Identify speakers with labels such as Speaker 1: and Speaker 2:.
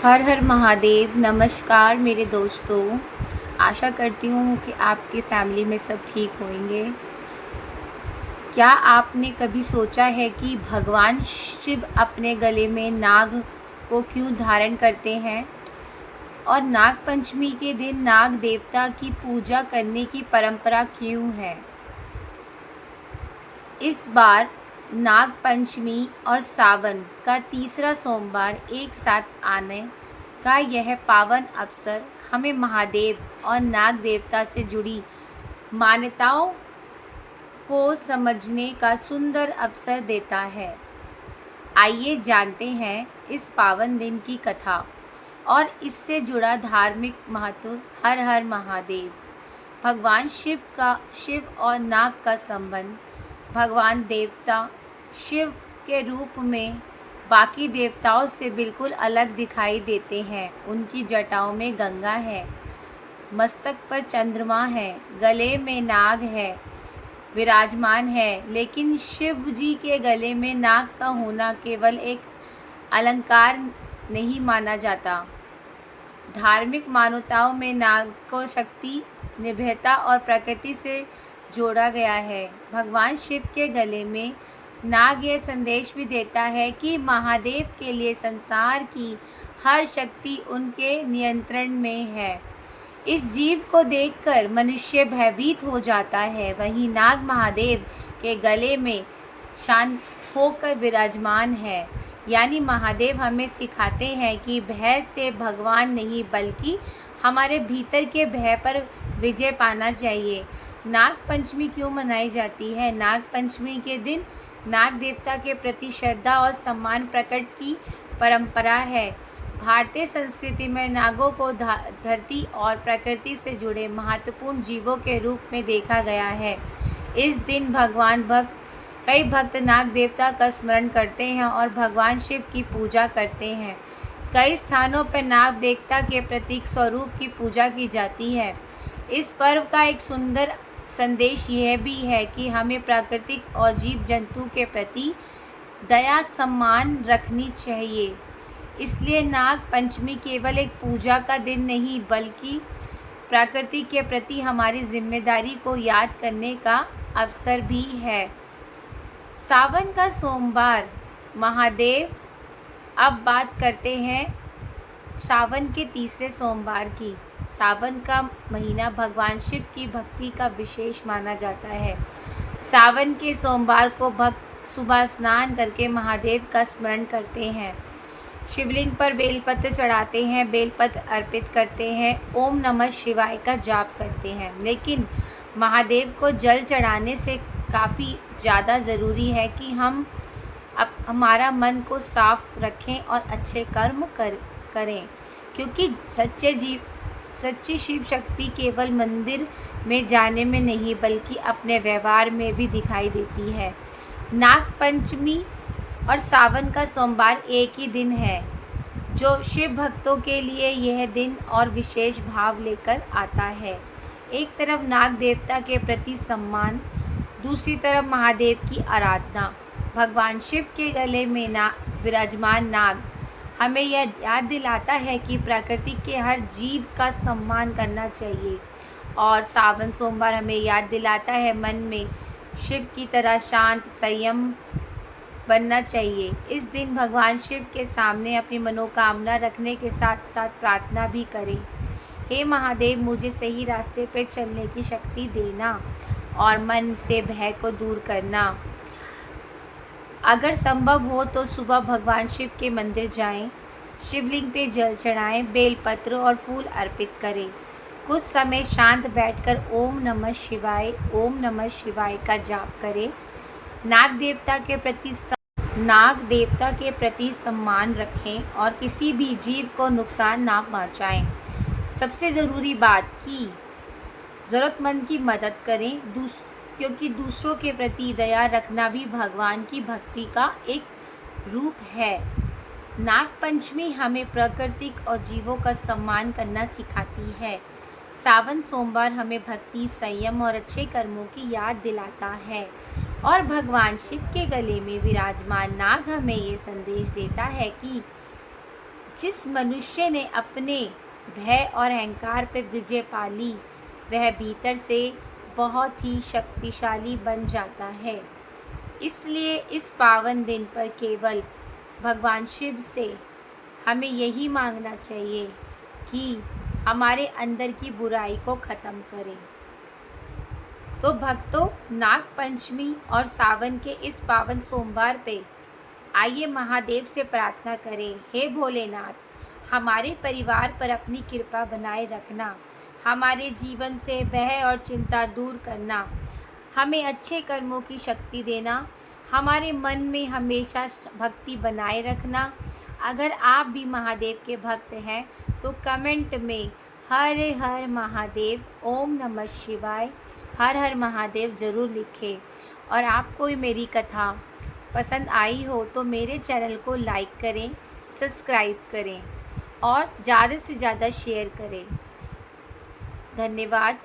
Speaker 1: हर हर महादेव। नमस्कार मेरे दोस्तों, आशा करती हूँ कि आपकी फैमिली में सब ठीक होंगे। क्या आपने कभी सोचा है कि भगवान शिव अपने गले में नाग को क्यों धारण करते हैं और नाग पंचमी के दिन नाग देवता की पूजा करने की परंपरा क्यों है? इस बार नाग पंचमी और सावन का तीसरा सोमवार एक साथ आने का यह पावन अवसर हमें महादेव और नाग देवता से जुड़ी मान्यताओं को समझने का सुंदर अवसर देता है। आइए जानते हैं इस पावन दिन की कथा और इससे जुड़ा धार्मिक महत्व। हर हर महादेव। भगवान शिव और नाग का संबंध। भगवान देवता शिव के रूप में बाकी देवताओं से बिल्कुल अलग दिखाई देते हैं। उनकी जटाओं में गंगा है, मस्तक पर चंद्रमा है, गले में नाग है विराजमान है। लेकिन शिव जी के गले में नाग का होना केवल एक अलंकार नहीं माना जाता। धार्मिक मान्यताओं में नाग को शक्ति, निर्भयता और प्रकृति से जोड़ा गया है। भगवान शिव के गले में नाग यह संदेश भी देता है कि महादेव के लिए संसार की हर शक्ति उनके नियंत्रण में है। इस जीव को देखकर मनुष्य भयभीत हो जाता है, वहीं नाग महादेव के गले में शांत होकर विराजमान है। यानी महादेव हमें सिखाते हैं कि भय से भगवान नहीं बल्कि हमारे भीतर के भय पर विजय पाना चाहिए। नाग पंचमी क्यों मनाई जाती है? नाग पंचमी के दिन नाग देवता के प्रति श्रद्धा और सम्मान प्रकट की परंपरा है। भारतीय संस्कृति में नागों को धरती और प्रकृति से जुड़े महत्वपूर्ण जीवों के रूप में देखा गया है। इस दिन कई भक्त नाग देवता का स्मरण करते हैं और भगवान शिव की पूजा करते हैं। कई स्थानों पर नाग देवता के प्रतीक स्वरूप की पूजा की जाती है। इस पर्व का एक सुंदर संदेश यह भी है कि हमें प्राकृतिक और जीव जंतु के प्रति दया सम्मान रखनी चाहिए। इसलिए नाग पंचमी केवल एक पूजा का दिन नहीं बल्कि प्रकृति के प्रति हमारी जिम्मेदारी को याद करने का अवसर भी है। सावन का सोमवार महादेव। अब बात करते हैं सावन के तीसरे सोमवार की। सावन का महीना भगवान शिव की भक्ति का विशेष माना जाता है। सावन के सोमवार को भक्त सुबह स्नान करके महादेव का स्मरण करते हैं, शिवलिंग पर बेलपत्र चढ़ाते हैं, बेलपत्र अर्पित करते हैं, ओम नमः शिवाय का जाप करते हैं। लेकिन महादेव को जल चढ़ाने से काफ़ी ज़्यादा ज़रूरी है कि हम हमारा मन को साफ रखें और अच्छे कर्म करें, क्योंकि सच्ची शिव शक्ति केवल मंदिर में जाने में नहीं बल्कि अपने व्यवहार में भी दिखाई देती है। नाग पंचमी और सावन का सोमवार एक ही दिन है, जो शिव भक्तों के लिए यह दिन और विशेष भाव लेकर आता है। एक तरफ नाग देवता के प्रति सम्मान, दूसरी तरफ महादेव की आराधना। भगवान शिव के गले में विराजमान नाग हमें यह याद दिलाता है कि प्रकृति के हर जीव का सम्मान करना चाहिए। और सावन सोमवार हमें याद दिलाता है मन में शिव की तरह शांत संयम बनना चाहिए। इस दिन भगवान शिव के सामने अपनी मनोकामना रखने के साथ साथ प्रार्थना भी करें। हे महादेव, मुझे सही रास्ते पर चलने की शक्ति देना और मन से भय को दूर करना। अगर संभव हो तो सुबह भगवान शिव के मंदिर जाएं, शिवलिंग पे जल चढ़ाएं, बेलपत्र और फूल अर्पित करें। कुछ समय शांत बैठकर ओम नमः शिवाय का जाप करें। नाग देवता के प्रति सम्मान रखें और किसी भी जीव को नुकसान ना पहुंचाएं। सबसे ज़रूरी बात कि ज़रूरतमंद की मदद करें, क्योंकि दूसरों के प्रति दया रखना भी भगवान की भक्ति का एक रूप है। नाग पंचमी हमें प्रकृति और जीवों का सम्मान करना सिखाती है। सावन सोमवार हमें भक्ति, संयम और अच्छे कर्मों की याद दिलाता है। और भगवान शिव के गले में विराजमान नाग हमें ये संदेश देता है कि जिस मनुष्य ने अपने भय और अहंकार पर विजय पा ली, वह भीतर से बहुत ही शक्तिशाली बन जाता है। इसलिए इस पावन दिन पर केवल भगवान शिव से हमें यही मांगना चाहिए कि हमारे अंदर की बुराई को ख़त्म करें। तो भक्तों, नाग पंचमी और सावन के इस पावन सोमवार पे आइए महादेव से प्रार्थना करें, हे भोलेनाथ, हमारे परिवार पर अपनी कृपा बनाए रखना, हमारे जीवन से भय और चिंता दूर करना, हमें अच्छे कर्मों की शक्ति देना, हमारे मन में हमेशा भक्ति बनाए रखना। अगर आप भी महादेव के भक्त हैं तो कमेंट में हर हर महादेव, ओम नमः शिवाय, हर हर महादेव ज़रूर लिखें। और आपको मेरी कथा पसंद आई हो तो मेरे चैनल को लाइक करें, सब्सक्राइब करें और ज़्यादा से ज़्यादा शेयर करें। धन्यवाद।